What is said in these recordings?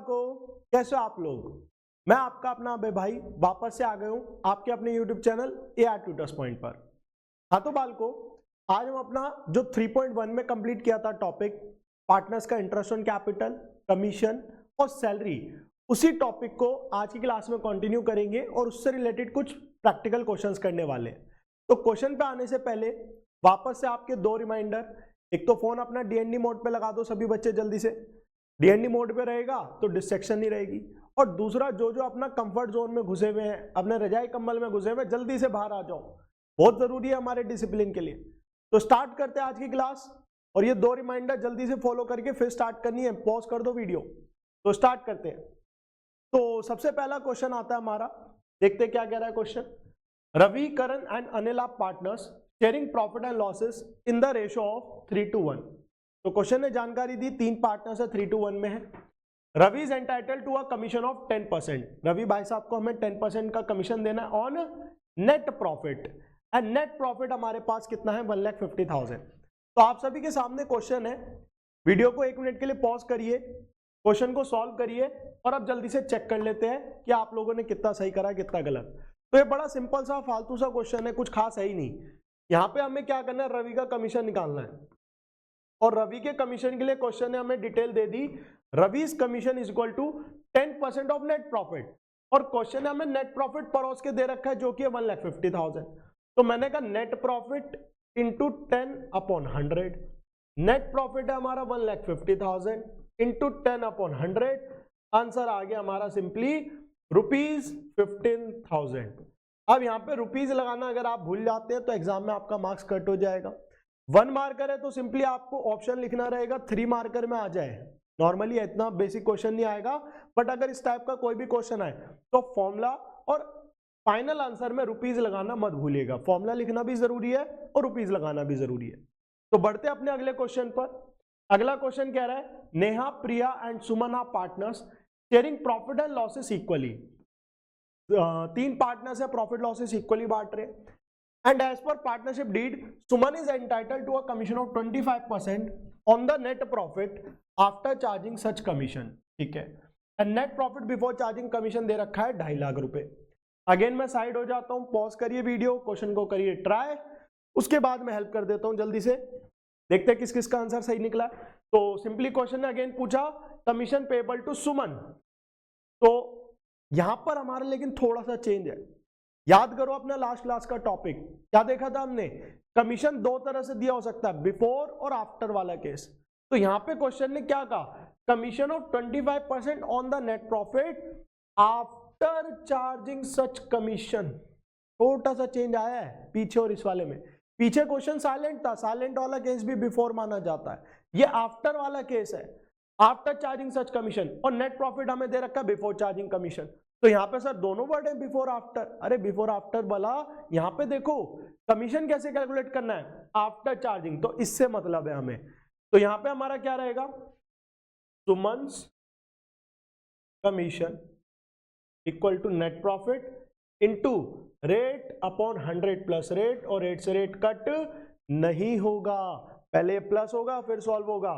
बालको, कैसे हो आप लोग। मैं आपका अपना अबे भाई वापस से आ गया हूं आपके अपने YouTube channel AR tutors point पर। हाँ तो बालको, आज हम अपना जो 3.1 में कंप्लीट किया था टॉपिक पार्टनर्स का इंटरेस्ट ऑन कैपिटल, कमीशन और सैलरी, उसी टॉपिक को आज की क्लास में कंटिन्यू करेंगे और उससे रिलेटेड कुछ प्रैक्टिकल क्वेश्चंस करने वाले हैं। तो क्वेश्चन पे आने से पहले वापस से आपके दो रिमाइंडर, एक तो फोन अपना DND मोड पे लगा दो सभी बच्चे जल्दी से, DND मोड पे रहेगा तो डिस्ट्रैक्शन नहीं रहेगी। और दूसरा, जो जो अपना कंफर्ट जोन में घुसे हुए हैं, अपने रजाई कंबल में घुसे हुए, जल्दी से बाहर आ जाओ, बहुत जरूरी है हमारे डिसिप्लिन के लिए। तो स्टार्ट करते हैं आज की क्लास, और ये दो रिमाइंडर जल्दी से फॉलो करके फिर स्टार्ट करनी है। पॉज कर दो वीडियो, तो स्टार्ट करते हैं। तो सबसे पहला क्वेश्चन आता है हमारा, देखते हैं क्या कह रहा है question. Ravi, Karan and Anil are partners sharing profit and losses in the ratio of 3:1। तो क्वेश्चन ने जानकारी दी, तीन पार्टनर्स है, 3:1 में है। Ravi is entitled to a commission of 10%। Ravi भाई साहब को हमें 10% का कमीशन देना है on net profit, and net profit हमारे पास कितना है, 1,50,000। तो आप सभी के सामने क्वेश्चन है, वीडियो को 1 मिनट के लिए पॉज करिए, क्वेश्चन को सॉल्व करिए और अब जल्दी से चेक कर लेते हैं कि आप लोगों ने कितना सही करा कितना गलत। तो ये बड़ा सिंपल सा फालतू सा क्वेश्चन है, कुछ खास है ही नहीं। यहाँ पे हमें क्या करना है, रवि का कमीशन निकालना है, और रवि के कमीशन के लिए क्वेश्चन ने हमें डिटेल दे दी, Ravi's commission is equal to 10% of net profit, और क्वेश्चन ने हमें नेट प्रॉफिट परोस के दे रखा है जो कि है 1,50,000। तो मैंने कहा net profit into 10/100, net profit है हमारा 1,50,000 इंटू 10/100, आंसर आ गया हमारा सिंपली ₹15,000। अब यहाँ पे रुपीज लगाना अगर आप भूल जाते हैं तो एग्जाम में आपका मार्क्स कट हो जाएगा। 1 मार्कर है तो सिंपली आपको ऑप्शन लिखना रहेगा, 3 मार्कर में आ जाए। नॉर्मली इतना बेसिक क्वेश्चन नहीं आएगा, बट अगर इस टाइप का कोई भी क्वेश्चन आए तो फॉर्मूला और फाइनल आंसर में रुपीज लगाना मत भूलिएगा। फॉर्मूला लिखना भी जरूरी है और रुपीज लगाना भी जरूरी है। तो बढ़ते अपने अगले क्वेश्चन पर। अगला क्वेश्चन कह रहा है, Neha, Priya and Suman are partners sharing profit and losses equally. तीन पार्टनर्स है, प्रॉफिट लॉसेस इक्वली बांट रहे, and as per partnership deed Suman is entitled to a commission of 25% on the net profit after charging such commission. ठीक है, and net profit before charging commission दे रखा है 2.5 लाख रुपए। अगेन मैं साइड हो जाता हूं, पॉज करिए वीडियो, क्वेश्चन को करिए ट्राई, उसके बाद मैं हेल्प कर देता हूं जल्दी से, देखते हैं किस किस का आंसर सही निकला। तो सिंपली क्वेश्चन ने अगेन पूछा कमीशन पेबल टू सुमन। तो यहां पर हमारा लेकिन थोड़ा सा चेंज है। याद करो अपना लास्ट क्लास का टॉपिक, क्या देखा था हमने, कमीशन दो तरह से दिया हो सकता है, बिफोर और आफ्टर वाला केस। तो यहां पे क्वेश्चन ने क्या कहा, commission of 25% on the net profit after charging such commission. छोटा सा चेंज आया है पीछे और इस वाले में। पीछे क्वेश्चन साइलेंट था, साइलेंट वाला केस भी बिफोर माना जाता है, ये आफ्टर वाला केस है, आफ्टर चार्जिंग सच कमीशन, और नेट प्रॉफिट हमें दे रखा है बिफोर चार्जिंग कमीशन। तो यहाँ पे सर दोनों वर्ड है बिफोर आफ्टर। अरे बिफोर आफ्टर वाला, यहाँ पे देखो कमीशन कैसे कैलकुलेट करना है, आफ्टर चार्जिंग, तो इससे मतलब है हमें। तो यहाँ पे हमारा क्या रहेगा, Suman's commission equal to net profit into rate upon 100 plus rate, और रेट से रेट कट नहीं होगा, पहले प्लस होगा फिर सॉल्व होगा।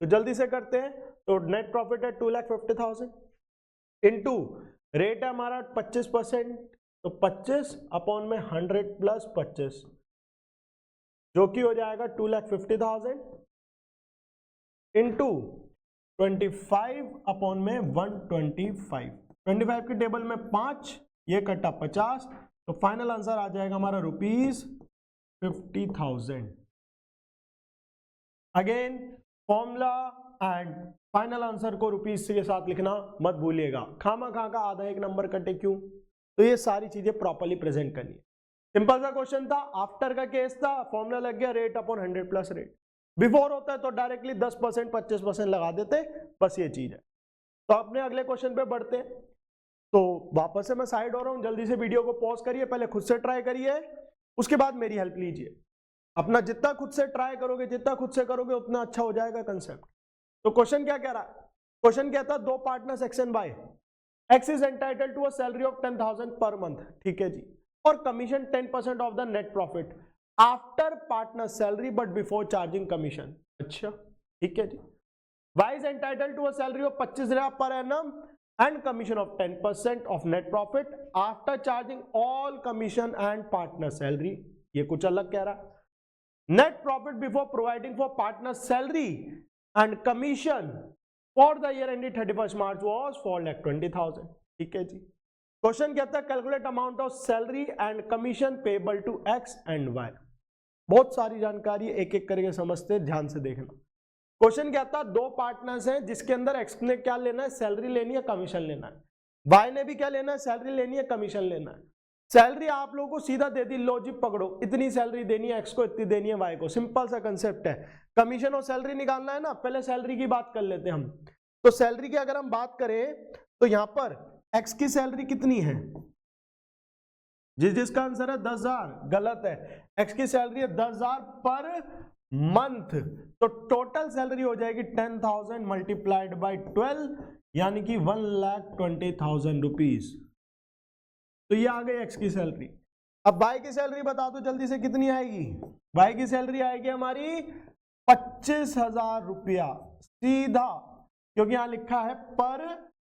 तो जल्दी से करते हैं। तो नेट प्रॉफिट है 2,50,000 इनटू रेट है हमारा 25%, तो 25 अपॉन में 100 प्लस 25, जो कि हो जाएगा 2,50,000 इंटू 25 अपॉन में 125। 25 की टेबल में 5, ये कटा 50, तो फाइनल आंसर आ जाएगा हमारा ₹50,000। Again formula and final answer को रुपीस के साथ लिखना मत भूलिएगा, खामा खा का आधा एक नंबर कटे क्यों। तो ये सारी चीजें प्रॉपर्ली प्रेजेंट करनी है। सिंपल सा क्वेश्चन था, आफ्टर का केस था, फॉर्मूला लग गया rate upon 100 plus rate. Before होता है तो डायरेक्टली 10% 25% लगा देते, बस ये चीज है। तो अपने अगले क्वेश्चन पे बढ़ते हैं। तो वापस से मैं साइड हो रहा हूं, जल्दी से वीडियो को पॉज करिए, पहले खुद से ट्राई करिए, उसके बाद मेरी हेल्प लीजिए। अपना जितना खुद से ट्राई करोगे, जितना खुद से करोगे, उतना अच्छा हो जाएगा कंसेप्ट। तो क्वेश्चन क्या कह रहा है, क्वेश्चन कहता है दो partners X and Y, X is entitled to a salary of 10,000 per month, ठीक है जी, और commission 10% of the net profit after partner salary but before charging commission. अच्छा ठीक है जी, Y is entitled to a salary of 25,000 per annum and commission of 10% of net profit after charging all commission and partner salary. ये कुछ अलग कह रहा. Net profit before providing for partner salary and commission for the year ended 31st March was 4,20,000. ठीक है जी. Question कहता है calculate amount of salary and commission payable to X and Y. बहुत सारी जानकारी एक एक करके समझते हैं, ध्यान से देखना. क्वेश्चन कहता है दो पार्टनर्स हैं जिसके अंदर एक्स ने क्या लेना है, सैलरी लेनी है, कमीशन लेना है. वाई ने भी क्या लेना है, सैलरी लेनी है, कमीशन लेना है. सैलरी आप लोगों को सीधा दे दी, लो जी पकड़ो, इतनी सैलरी देनी है एक्स को, इतनी देनी है वाई को. सिंपल सा कंसेप्ट है. कमीशन और सैलरी निकालना है ना, पहले सैलरी की बात कर लेते हैं हम. तो सैलरी की अगर हम बात करें तो यहां पर एक्स की सैलरी कितनी है, जिसका आंसर है 10,000, गलत है. एक्स की सैलरी है 10,000 पर मंथ, तो टोटल सैलरी हो जाएगी 10,000 मल्टीप्लाइड बाई 12 यानी कि 1,20,000 रुपीज. तो ये आ गई एक्स की सैलरी. अब वाई की सैलरी बता दो जल्दी से कितनी आएगी. वाई की सैलरी आएगी हमारी 25,000 रुपया सीधा, क्योंकि यहां लिखा है पर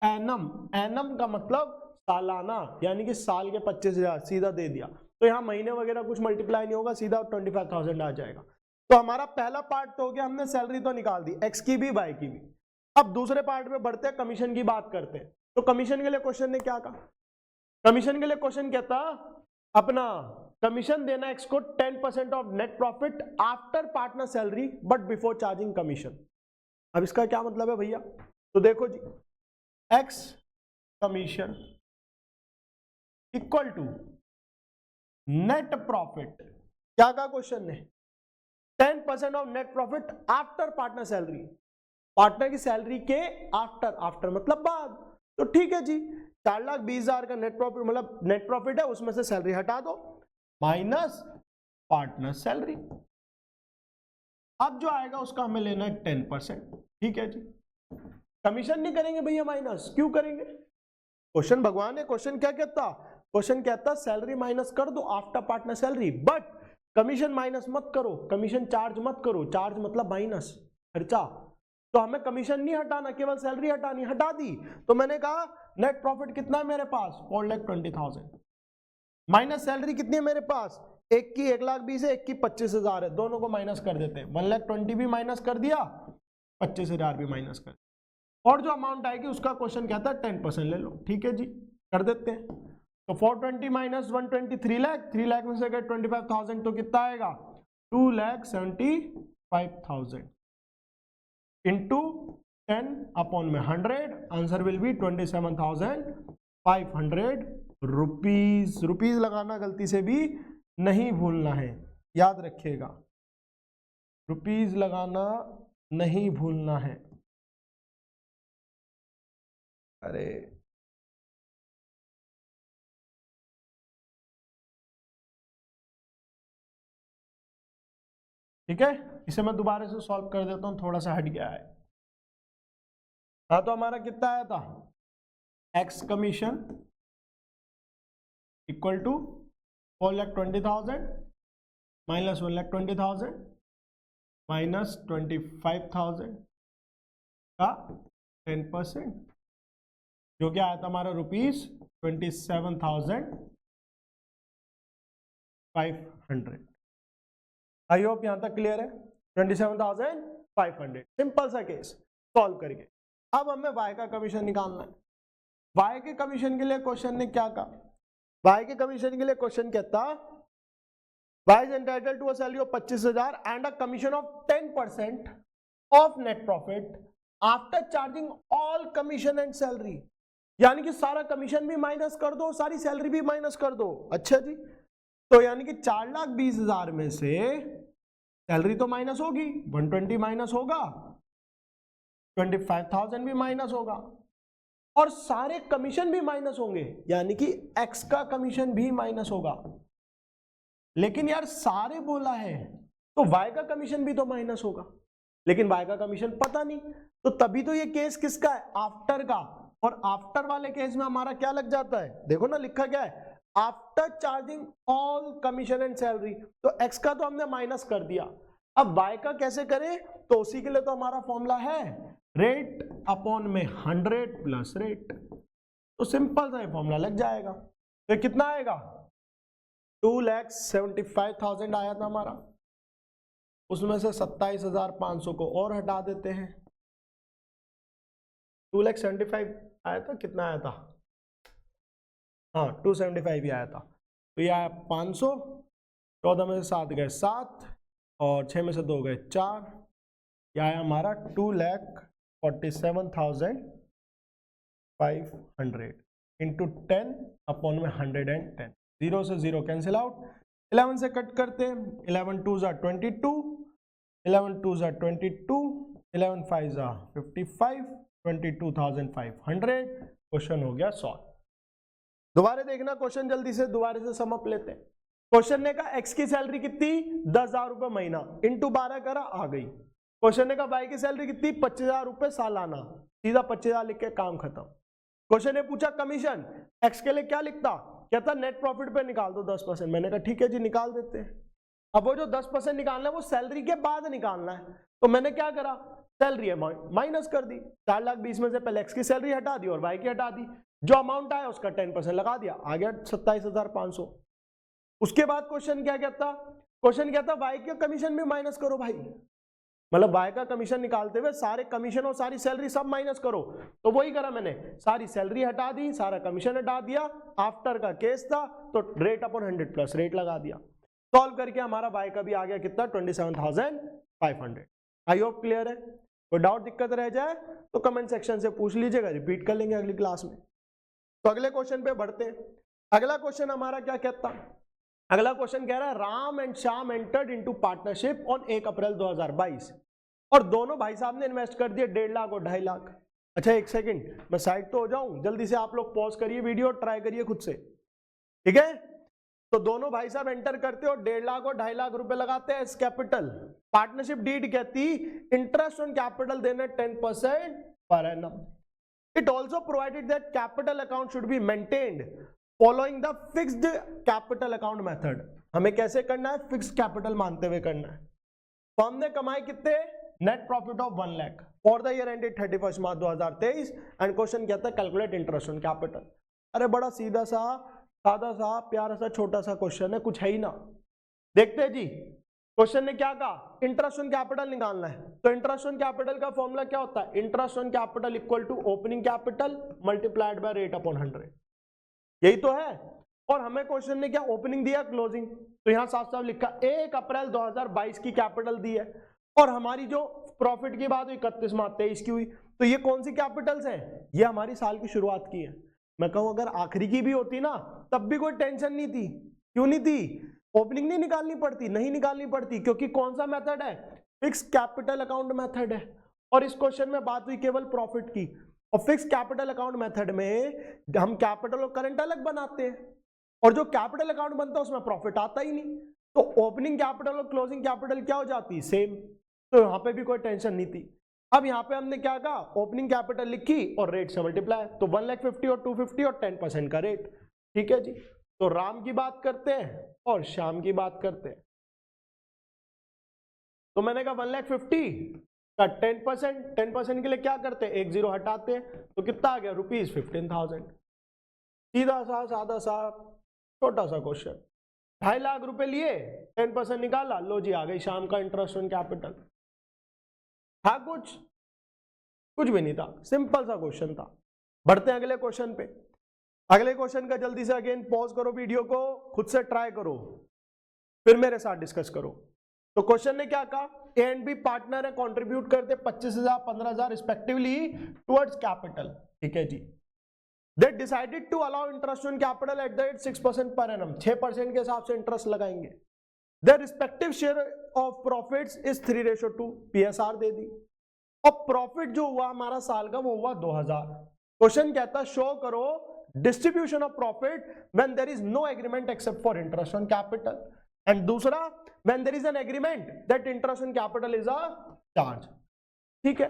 एनम. एनम का मतलब सालाना, यानी कि साल के 25,000 सीधा दे दिया. तो यहां महीने वगैरह कुछ मल्टीप्लाई नहीं होगा, सीधा 25,000 आ जाएगा. तो हमारा पहला पार्ट तो हो गया, हमने सैलरी तो निकाल दी एक्स की भी वाई की भी. अब दूसरे पार्ट में बढ़ते हैं, कमीशन की बात करते हैं. तो कमीशन के लिए क्वेश्चन ने क्या कहा, कमीशन के लिए क्वेश्चन कहता अपना कमीशन देना एक्स को 10% of net profit after partner salary but before charging commission. अब इसका क्या मतलब है भैया, तो देखो जी, X commission equal to net profit. क्या कहा क्वेश्चन ने, 10% of net profit after partner salary. Partner की सैलरी के आफ्टर, आफ्टर मतलब बाद. तो ठीक है जी, 4,20,000 का नेट प्रॉफिट मतलब नेट प्रॉफिट है, उसमें से सैलरी हटा दो माइनस पार्टनर सैलरी. अब जो आएगा उसका हमें लेना है 10%. ठीक है जी, कमीशन नहीं करेंगे भैया माइनस, क्यों करेंगे, क्वेश्चन भगवान है. क्वेश्चन क्या कहता, क्वेश्चन कहता सैलरी माइनस कर दो after partner salary, but commission minus मत करो, कमीशन चार्ज मत करो. चार्ज मतलब माइनस खर्चा. तो हमें कमीशन नहीं हटाना, केवल सैलरी हटानी, हटा दी. तो मैंने कहा नेट प्रॉफिट कितना है मेरे पास 4,20,000 माइनस सैलरी कितनी है मेरे पास, एक की 1,20,000 है, एक की 25,000 है. दोनों को माइनस कर देते हैं. 1,20,000 भी माइनस कर दिया, 25,000 भी माइनस कर, और जो अमाउंट आएगी उसका क्वेश्चन कहता है 10% ले लो. ठीक है जी, कर देते हैं. तो 420 माइनस 120 3 लाख, 3 लाख में से अगर 25,000 तो कितना आएगा 2,75,000 इंटू 10 अपॉन में 100, answer will be 27,500 rupees. Rupees लगाना गलती से भी नहीं भूलना है, याद रखिएगा, रुपीज लगाना नहीं भूलना है. अरे ठीक है, इसे मैं दोबारा से सॉल्व कर देता हूं, थोड़ा सा हट गया है. हाँ, तो हमारा कितना आया था, X commission equal to 4,20,000 minus 1,20,000 minus 25,000 का 10%, जो क्या आया था हमारा रुपीज 27,500. आई होप यहां तक क्लियर है. 27,500, सिंपल सा केस सॉल्व करके. अब हमें वाई का कमीशन निकालना है. वाई के कमीशन के लिए क्वेश्चन ने क्या कहा, वाई के कमीशन के लिए क्वेश्चन कहता Y is entitled to a salary of 25,000 and a commission of 10% of net profit after charging all commission and salary. यानी कि सारा कमीशन भी माइनस कर दो, सारी सैलरी भी माइनस कर दो. अच्छा जी, तो यानी कि 4,20,000 में से सैलरी तो माइनस होगी, 120 माइनस होगा, 25,000 भी माइनस होगा, और सारे कमीशन भी माइनस होंगे, यानी कि एक्स का कमीशन भी माइनस होगा. लेकिन यार सारे बोला है तो वाई का कमीशन भी तो माइनस होगा, लेकिन वाई का कमीशन पता नहीं. तो तभी तो ये केस किसका है, आफ्टर का. और आफ्टर वाले केस में हमारा क्या लग जाता है, देखो ना लिखा क्या है, after charging all commission and salary. तो एक्स का तो हमने माइनस कर दिया, अब वाई का कैसे करें, तो उसी के लिए तो हमारा फॉर्मूला है रेट अपॉन में 100 प्लस रेट। तो सिंपल सा फॉर्मूला लग जाएगा। तो कितना आएगा 2,75,000 आया था हमारा, उसमें से 27,500 को और हटा देते हैं। 2,75,000 आया था, कितना आया था, हाँ 275 ही आया था। तो ये आया 500, 14 में से 7 गए 7 और 6 में से 2 गए 4, यह आया हमारा 2,47,500 इंटू 10 अपॉन में 110। 0 से 0 कैंसिल आउट, 11 से कट करते हैं, 11 2 जा 22, 11 2 जा 22, 11 5 जा 55, 22,500। क्वेश्चन हो गया सॉल्व। दोबारा देखना क्वेश्चन जल्दी से, दोबारा से सम अप लेते हैं। क्वेश्चन ने कहा एक्स की सैलरी कितनी 10,000 रुपए महीना, इंटू 12 करा आ गई। क्वेश्चन ने कहा वाई की सैलरी कितनी 25,000 रुपए सालाना, सीधा 25,000 लिख के काम खत्म। क्वेश्चन ने पूछा कमीशन, एक्स के लिए क्या लिखता, कहता नेट प्रॉफिट पे निकाल दो 10%। मैंने कहा ठीक है जी निकाल देते हैं। अब वो जो 10% निकालना है वो सैलरी के बाद निकालना है, तो मैंने क्या करा, सैलरी अमाउंट माइनस कर दी, 4,20,000 में से पहले एक्स की सैलरी हटा दी और वाई की हटा दी, जो अमाउंट आया उसका 10% लगा दिया, आ गया 27,500। उसके बाद क्वेश्चन क्या कहता, क्वेश्चन कहता वाई का कमीशन भी माइनस करो भाई, मतलब वाई का कमीशन निकालते हुए सारे कमीशन और सारी सैलरी सब माइनस करो। तो वही करा मैंने, सारी सैलरी हटा दी, सारा कमीशन हटा दिया, आफ्टर का केस था तो रेट अपॉन 100 प्लस रेट लगा दिया। सॉल्व करके हमारा वाई का भी आ गया कितना 27,500। आई होप क्लियर है। कोई डाउट दिक्कत रह जाए तो कमेंट सेक्शन से पूछ लीजिएगा, रिपीट कर लेंगे अगली क्लास में। तो अगले क्वेश्चन पे बढ़ते हैं। अगला क्वेश्चन हमारा क्या कहता, अगला क्वेश्चन कह रहा है Ram and Shyam entered into partnership on 1 अप्रैल 2022 और दोनों भाई साहब ने इन्वेस्ट कर दिए 1.5 लाख और 2.5 लाख। अच्छा एक सेकंड मैं साइड तो हो जाऊं, जल्दी से आप लोग पॉज करिए वीडियो, ट्राई करिए खुद से, ठीक है। तो दोनों भाई साहब एंटर करते और 1.5 लाख और 2.5 लाख रुपए लगाते हैं एज कैपिटल। पार्टनरशिप डीड कहती इंटरेस्ट ऑन कैपिटल देना 10% per annum. It also provided that capital account should be maintained following the fixed capital account method. हमें कैसे करना है, फिक्स्ड कैपिटल मानते हुए करना है। फर्म ने कमाए कितने, net profit of 1 lakh for the year ended 31 March 2023 and question कहता है कैलकुलेट इंटरेस्ट ऑन कैपिटल। अरे बड़ा सीधा सा सादा सा प्यारा सा छोटा सा क्वेश्चन है, कुछ है ही ना। देखते हैं जी, क्वेश्चन ने क्या कहा, इंटरेस्ट ऑन कैपिटल निकालना है। तो इंटरेस्ट ऑन कैपिटल का फॉर्मूला क्या होता है, interest on capital equal to opening capital multiplied by rate upon 100, यही तो है। और हमें क्वेश्चन ने क्या ओपनिंग दिया क्लोजिंग, तो यहां साफ साफ लिखा 1 अप्रैल 2022 की कैपिटल दी है और हमारी जो प्रॉफिट की बात हुई 31 मार्च 23 की हुई। तो ये कौन सी कैपिटल्स है, ये हमारी साल की शुरुआत की है। मैं कहूं अगर आखिरी की भी होती ना तब भी कोई टेंशन नहीं थी। क्यों नहीं थी, ओपनिंग नहीं निकालनी पड़ती, नहीं निकालनी पड़ती, क्योंकि कौन सा मेथड है, फिक्स कैपिटल अकाउंट मेथड है। और इस क्वेश्चन में बात हुई केवल प्रॉफिट की, और फिक्स कैपिटल अकाउंट मेथड में हम कैपिटल और करंट अलग बनाते हैं, और जो कैपिटल अकाउंट बनता है उसमें प्रॉफिट आता ही नहीं। तो ओपनिंग कैपिटल और क्लोजिंग कैपिटल क्या हो जाती है, सेम। तो यहां पे भी कोई टेंशन नहीं थी। अब यहां पे हमने क्या कहा, ओपनिंग कैपिटल लिखी और रेट से मल्टीप्लाई, तो 1,50,000 और 250 और 10% का रेट, ठीक है जी। तो राम की बात करते हैं और श्याम की बात करते हैं। तो मैंने कहा 1,50,000 का 10% के लिए क्या करते हैं, 1 0 हटाते हैं, तो कितना आ गया ₹15,000। सीधा सा सादा सा छोटा सा क्वेश्चन, 2.5 लाख रुपए लिए 10% निकाला, लो जी आ गई शाम का इंटरेस्ट ऑन कैपिटल। था कुछ भी नहीं था, सिंपल सा क्वेश्चन था। बढ़ते हैं अगले क्वेश्चन पे। अगले क्वेश्चन का जल्दी से अगेन पॉज करो वीडियो को, खुद से ट्राई करो, फिर मेरे साथ डिस्कस करो। तो क्वेश्चन ने क्या कहा, ए एंड बी पार्टनर है, कंट्रीब्यूट करते 25,000 15,000 रिस्पेक्टिवली टुवर्ड्स कैपिटल, ठीक है जी। They decided to allow interest on capital at the rate 6% per annum, 6% के हिसाब से इंटरेस्ट लगाएंगे। Their respective share of profits is 3:2, PSR दे दी। और प्रॉफिट जो हुआ हमारा साल का वो हुआ 2,000। क्वेश्चन कहता शो करो distribution of profit when there is no agreement except for interest on capital, and दूसरा when there is an agreement that interest on capital is a charge, ठीक है।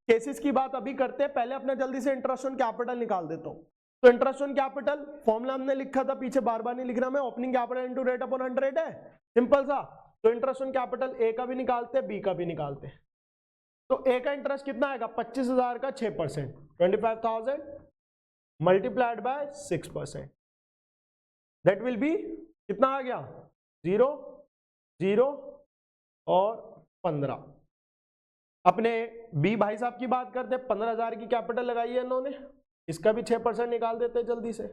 केसेस की बात अभी करते हैं, पहले अपना जल्दी से इंटरेस्ट ऑन कैपिटल निकाल देता हूं। तो इंटरेस्ट ऑन कैपिटल फॉर्मूला हमने लिखा था, पीछे बार बार नहीं लिखना मैं, opening capital into rate upon 100 है, सिंपल सा। तो इंटरेस्ट ऑन कैपिटल ए का भी निकालते हैं, बी का भी निकालते हैं। तो ए का इंटरेस्ट कितना आएगा 25,000 का 6%, 25,000 multiplied by 6%, that will be कितना आ गया 0 0 और 15। अपने बी भाई साहब की बात करते हैं, 15,000 की कैपिटल लगाई है इन्होंने, इसका भी 6% निकाल देते हैं जल्दी से।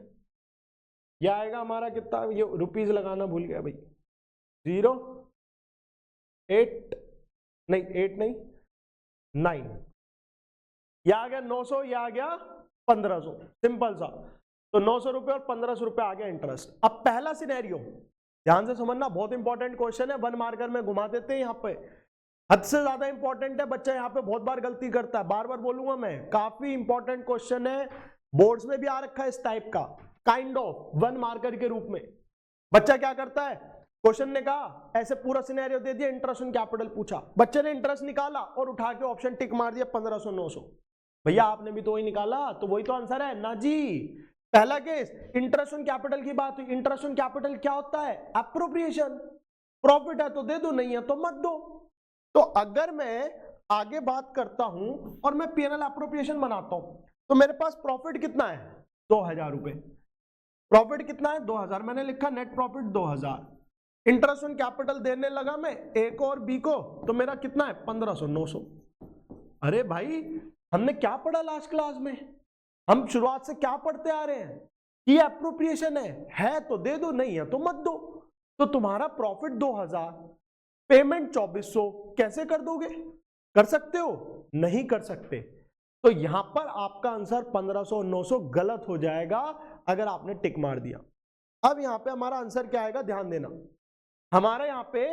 यह आएगा हमारा कितना, ये रुपीज लगाना भूल गया भाई, 0 8 नहीं 8 नहीं 9, यह आ गया 900, यह आ गया 1500, सिंपल सा। तो 900 रुपए और 1500 रुपए आ गया इंटरेस्ट। अब पहला सिनेरियो ध्यान से समझना, बहुत इंपॉर्टेंट क्वेश्चन है, 1 मार्कर में घुमा देते हैं यहाँ पे, हद से ज्यादा इंपॉर्टेंट है, बच्चा यहाँ पे बहुत बार गलती करता है, बार बार बोलूंगा मैं, काफी इंपॉर्टेंट क्वेश्चन है, बोर्ड्स में भी आ रखा है इस टाइप का, काइंड ऑफ 1 मार्कर के रूप में। बच्चा क्या करता है, क्वेश्चन ने कहा ऐसे पूरा सिनेरियो दे दिया, इंटरेस्ट ऑन कैपिटल पूछा, बच्चे ने इंटरेस्ट निकाला और उठा के ऑप्शन टिक मार दिया 1500 900। भैया आपने भी तो वही निकाला, तो वही तो आंसर है ना जी। पहला केस इंटरेस्ट ऑन कैपिटल की बात हुई, इंटरेस्ट ऑन कैपिटल क्या होता है, एप्रोप्रिएशन, प्रॉफिट है तो दे दो, नहीं है तो मत दो। तो अगर मैं आगे बात करता हूं और मैं पीएनएल एप्रोप्रिएशन बनाता हूं, तो मेरे पास प्रॉफिट कितना है 2000 रुपए, प्रॉफिट कितना है 2000, मैंने लिखा net profit 2000, interest on capital देने लगा मैं ए को और बी को, तो मेरा कितना है 1500 900। अरे भाई हमने क्या पढ़ा लास्ट क्लास में, हम शुरुआत से क्या पढ़ते आ रहे हैं कि एप्रोप्रिएशन है तो दे दो, नहीं है तो मत दो। तो तुम्हारा प्रॉफिट 2000, पेमेंट 2400, कैसे कर दोगे, कर सकते हो, नहीं कर सकते। तो यहां पर आपका आंसर 1500 900 गलत हो जाएगा अगर आपने टिक मार दिया। अब यहां पे हमारा आंसर क्या आएगा, ध्यान देना, हमारा यहां पे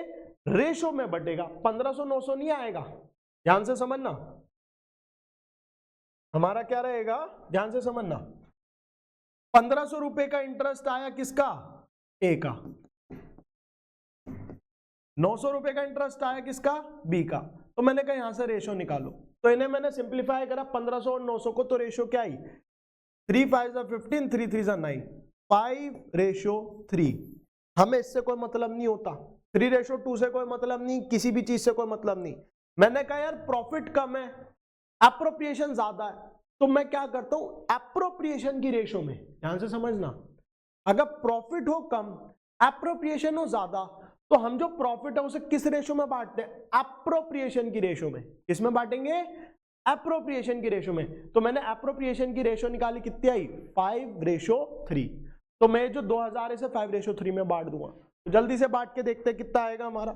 रेशो में बढ़ेगा, 1500 900 नहीं आएगा, ध्यान से समझना, हमारा क्या रहेगा, ध्यान से समझना, 1500 रुपए का इंटरेस्ट आया किसका, ए का, 900 रुपए का इंटरेस्ट आया किसका, बी का। तो मैंने कहा यहां से रेशो निकालो, तो इन्हें मैंने सिंप्लीफाई करा 1500 और 900 को, तो रेशो क्या आई 3 5 15 3 3 9, 5:3। हमें इससे कोई मतलब नहीं होता, 3:2 से कोई मतलब नहीं, किसी भी चीज से कोई मतलब नहीं। मैंने कहा यार प्रॉफिट कम है, एप्रोप्रिएशन ज्यादा है, तो मैं क्या करता हूं एप्रोप्रिएशन की रेशो में, ध्यान से समझना, अगर प्रॉफिट हो कम एप्रोप्रिएशन हो ज्यादा, तो हम जो प्रॉफिट है उसे किस रेशो में बांटते हैं, एप्रोप्रिएशन की रेशो में। किसमें बांटेंगे, एप्रोप्रिएशन की रेशो में। तो मैंने एप्रोप्रिएशन की रेशो निकाली, कितनी आई 5:3। तो मैं जो 2000 है इसे 5:3 में बांट दूंगा। तो जल्दी से बांट के देखते हैं कितना आएगा हमारा,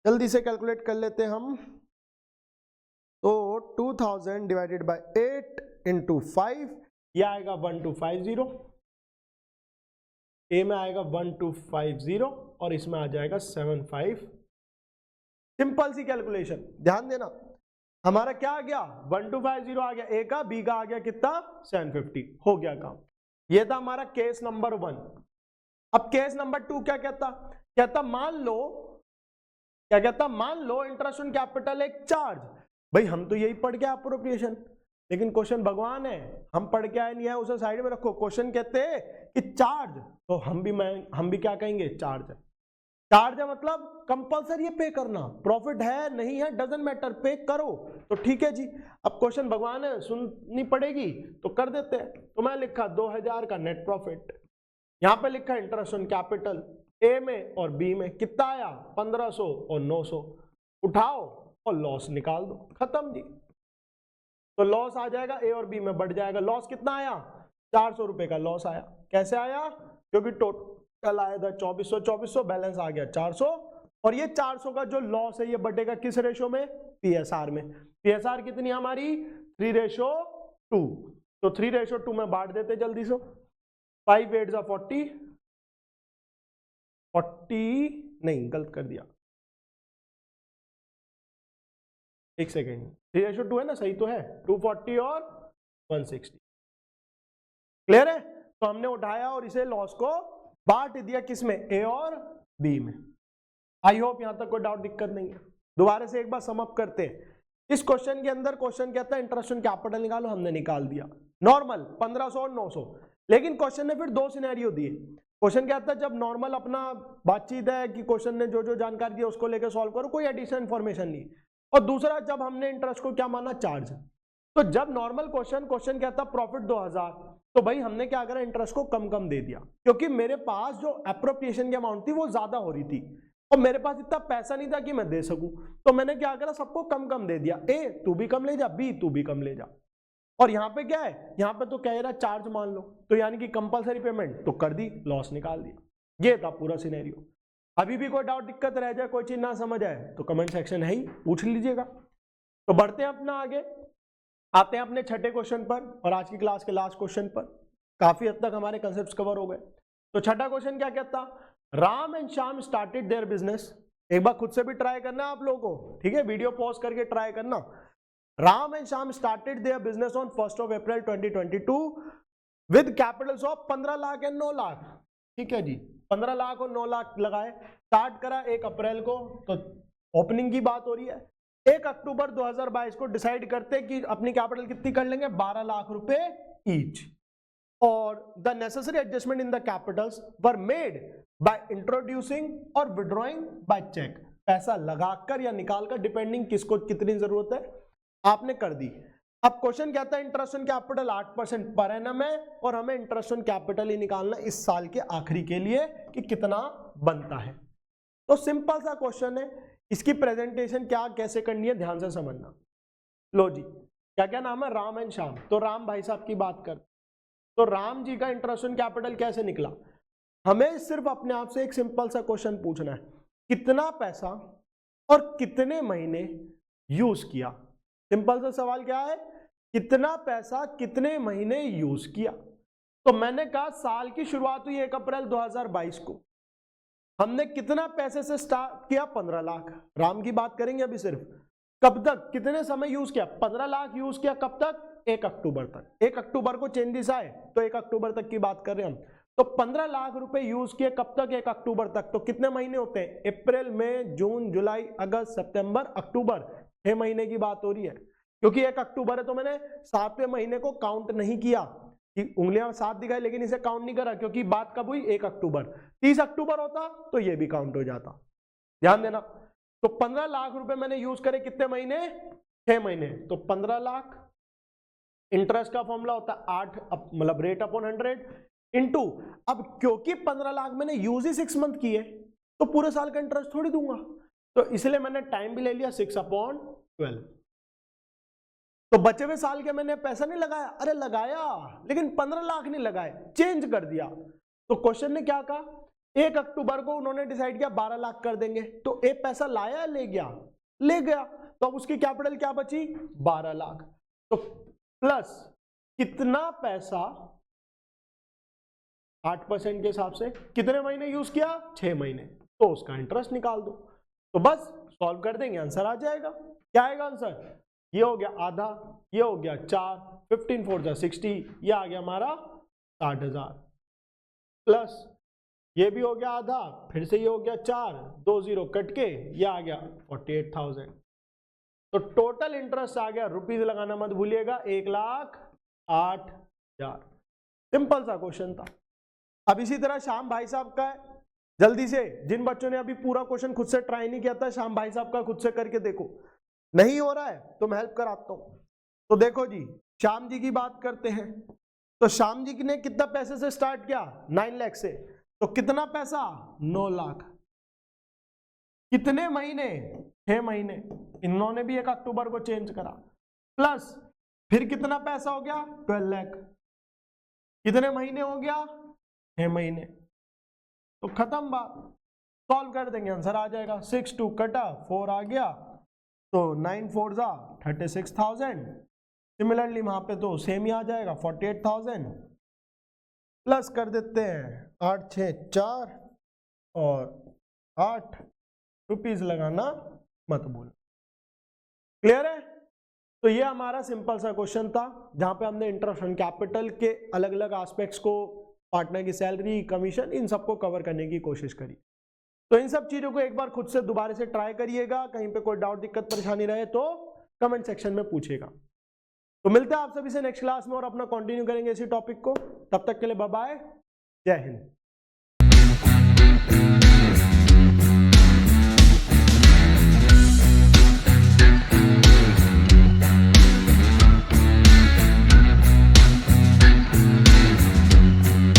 जल्दी से कैलकुलेट कर लेते हैं हम। तो 2000 डिवाइडेड बाय 8 इंटू 5, यह आएगा 1250, ए में आएगा 1250 और इसमें आ जाएगा 75। सिंपल सी कैलकुलेशन, ध्यान देना, हमारा क्या आ गया 1250 आ गया ए का, बी का आ गया कितना 750, हो गया काम। ये था हमारा केस नंबर 1। अब केस नंबर 2 क्या कहता, कहता मान लो, क्या कहता, मान लो इंटरेस्ट ऑन कैपिटल एक चार्ज। भाई हम तो यही पढ़ के एप्रोप्रिएशन, लेकिन क्वेश्चन भगवान है, हम पढ़ के आए नहीं है, उसे साइड में रखो। क्वेश्चन कहते हैं कि चार्ज, तो हम भी क्या कहेंगे, चार्ज है। चार्ज है मतलब कंपलसरी पे करना, प्रॉफिट है नहीं है डजंट मैटर, पे करो। तो ठीक है जी, अब क्वेश्चन भगवान है, सुननी पड़ेगी तो कर देते हैं। तो मैं लिखा 2000 का नेट प्रॉफिट, यहां पे लिखा इंटरेस्ट ऑन कैपिटल, ए में और बी में कितना आया 1500 और 900, उठाओ और लॉस निकाल दो, खत्म जी। तो लॉस आ जाएगा ए और बी में बढ़ जाएगा। लॉस कितना आया 400 रुपए का लॉस आया। कैसे आया, क्योंकि टोटल आया था 2400, बैलेंस आ गया 400, और ये 400 का जो लॉस है ये बढ़ेगा किस रेशो में, पीएसआर में। पीएसआर कितनी हमारी 3:2, तो 3:2 में बांट देते जल्दी से। 5 8 40 नहीं, गलत कर दिया, एक सेकेंड, 3:2 है ना, सही तो है, 240 और 160, क्लियर है। तो हमने उठाया और इसे लॉस को बांट दिया किसमें, ए और बी में। आई होप यहां तक कोई डाउट दिक्कत नहीं है। दोबारा से एक बार सम अप करते हैं। इस क्वेश्चन के अंदर क्वेश्चन कहता है इंटरेस्ट ऑन कैपिटल निकालो, हमने निकाल दिया नॉर्मल 1500 और 900। लेकिन क्वेश्चन ने फिर 2 सिनेरियो दिए। क्वेश्चन कहता है जब नॉर्मल अपना बातचीत है कि क्वेश्चन ने जो जो जानकारी दी उसको लेकर सॉल्व करो, कोई एडिशनल इंफॉर्मेशन नहीं। और दूसरा जब हमने इंटरेस्ट को क्या माना, चार्ज। तो जब नॉर्मल क्वेश्चन कहता प्रॉफिट 2000, तो भाई हमने क्या करा, इंटरेस्ट को कम कम दे दिया, क्योंकि मेरे पास जो एप्रोप्रिएशन की अमाउंट थी वो ज्यादा हो रही थी और मेरे पास इतना पैसा नहीं था कि मैं दे सकूं। तो मैंने क्या करा, सबको कम कम दे दिया। ए तू भी कम ले जा, बी तू भी कम ले जा। और यहाँ पे क्या है, यहाँ पे तो कह रहा चार्ज मान लो, तो यानी कि कंपलसरी पेमेंट तो कर दी, लॉस निकाल दिया। ये था पूरा सिनेरियो। अभी भी कोई डाउट दिक्कत रह जाए, कोई चीज ना समझ आए तो कमेंट सेक्शन है ही, पूछ लीजिएगा। तो बढ़ते हैं अपना आगे, आते हैं अपने छठे क्वेश्चन पर और आज की क्लास के लास्ट क्वेश्चन पर। काफी हद तक हमारे कंसेप्ट्स कवर हो गए। तो छठा क्वेश्चन क्या कहता, Ram and Shyam started their business. एक बार खुद से भी ट्राई करना है आप लोगों को, ठीक है, वीडियो पॉज करके ट्राई करना। Ram and Shyam started their business on 1 April 2022 with Capitals of 15 lakh and 9 lakh. ठीक है जी, 15 लाख और 9 लाख लगाए, स्टार्ट करा 1 अप्रैल को, तो ओपनिंग की बात हो रही है। 1 अक्टूबर 2022 को डिसाइड करते कि अपनी कैपिटल कितनी कर लेंगे, 12 लाख रुपए ईच। और the necessary adjustment in the Capitals were made by introducing और विड्रॉइंग बाय चेक। पैसा लगाकर या निकालकर, डिपेंडिंग किसको कितनी जरूरत है, आपने कर दी। अब क्वेश्चन कहता है interest on capital 8% per annum है और हमें इंटरेस्ट ऑन कैपिटल ही निकालना इस साल के आखिरी के लिए कि कितना बनता है। तो सिंपल सा क्वेश्चन है, इसकी प्रेजेंटेशन क्या कैसे करनी है ध्यान से समझना। लो जी, क्या क्या नाम है, राम एंड श्याम। तो राम भाई साहब की बात कर, तो राम जी का इंटरेस्ट ऑन कैपिटल कैसे निकला। हमें सिर्फ अपने आप से एक सिंपल सा क्वेश्चन पूछना है, कितना पैसा और कितने महीने यूज किया। सिंपल सा सवाल क्या है, कितना पैसा कितने महीने यूज किया। तो मैंने कहा साल की शुरुआत हुई 1 अप्रैल 2022 को, हमने कितना पैसे से स्टार्ट किया, 15 लाख। राम की बात करेंगे अभी सिर्फ, कब तक कितने समय यूज किया, 15 लाख यूज किया, कब तक, 1 अक्टूबर तक। 1 अक्टूबर को चेंजेस आए तो 1 अक्टूबर तक की बात कर रहे हैं हम। तो 15 लाख रुपए यूज किए कब तक, 1 अक्टूबर तक। तो कितने महीने होते हैं, अप्रैल मई जून जुलाई अगस्त सितंबर अक्टूबर, 6 महीने की बात हो रही है। क्योंकि 1 अक्टूबर है तो मैंने 7वें महीने को काउंट नहीं किया, कि उंगलियां 7 दिखाई लेकिन इसे काउंट नहीं करा, क्योंकि बात कब हुई, 1 अक्टूबर। 30 अक्टूबर होता तो ये भी काउंट हो जाता, ध्यान देना। तो 15 लाख रुपए मैंने यूज करे कितने महीने, 6 महीने। तो 15 लाख, इंटरेस्ट का फॉर्मूला होता है 8 मतलब रेट अपॉन 100 इंटू, अब क्योंकि 15 लाख मैंने यूज ही 6 मंथ किए तो पूरे साल का इंटरेस्ट थोड़ी दूंगा, तो इसलिए मैंने टाइम भी ले लिया 6/12। तो बचे हुए साल के मैंने पैसा नहीं लगाया, अरे लगाया लेकिन 15 लाख नहीं लगाए, चेंज कर दिया। तो क्वेश्चन ने क्या कहा, 1 अक्टूबर को उन्होंने डिसाइड किया 12 लाख कर देंगे, तो एक पैसा लाया ले गया, ले गया, तो अब उसकी कैपिटल क्या बची, 12 लाख। तो प्लस कितना पैसा 8% के हिसाब से कितने महीने यूज किया, 6 महीने, तो उसका इंटरेस्ट निकाल दो। तो बस सॉल्व कर देंगे, आंसर आ जाएगा। क्या आएगा आंसर, ये हो गया आधा, ये हो गया 4, 15 4 जा 60, ये आ गया हमारा 60,000, प्लस ये भी हो गया आधा, फिर से ये हो गया 4, 2 0 कट के ये आ गया 48,000। तो टोटल इंटरेस्ट आ गया, रुपीज लगाना मत भूलिएगा, 1,08,000। सिंपल सा क्वेश्चन था। अब इसी तरह श्याम भाई साहब का है, जल्दी से, जिन बच्चों ने अभी पूरा क्वेश्चन खुद से ट्राई नहीं किया था, श्याम भाई साहब का खुद से करके देखो। नहीं हो रहा है तो मैं हेल्प कराता हूं। तो देखो जी, श्याम जी की बात करते हैं। तो श्याम जी ने कितना पैसे से स्टार्ट किया, 9 लाख से, तो कितना पैसा, 9 लाख। कितने महीने, 6 महीने, इन्होंने भी 1 अक्टूबर को चेंज करा, प्लस फिर कितना पैसा हो गया, 12 लाख। कितने महीने हो गया, 6 महीने। तो खत्म बात, सॉल्व कर देंगे, आंसर आ जाएगा। 6 2 कटा, 4 आ गया, तो 9 4 जा 36,000। सिमिलरली वहां पे तो सेम ही आ जाएगा 48,000, प्लस कर देते हैं 8 6 4 और 8, रुपीज लगाना मत भूल। क्लियर है। तो ये हमारा सिंपल सा क्वेश्चन था, जहां पे हमने इंटरेस्ट ऑन कैपिटल के अलग अलग एस्पेक्ट्स को, पार्टनर की सैलरी, कमीशन, इन सबको कवर करने की कोशिश करी। तो इन सब चीजों को एक बार खुद से दोबारा से ट्राई करिएगा, कहीं पे कोई डाउट दिक्कत परेशानी रहे तो कमेंट सेक्शन में पूछिएगा। तो मिलते हैं आप सभी से नेक्स्ट क्लास में और अपना कंटिन्यू करेंगे इसी टॉपिक को। तब तक के लिए बाय बाय, जय हिंद।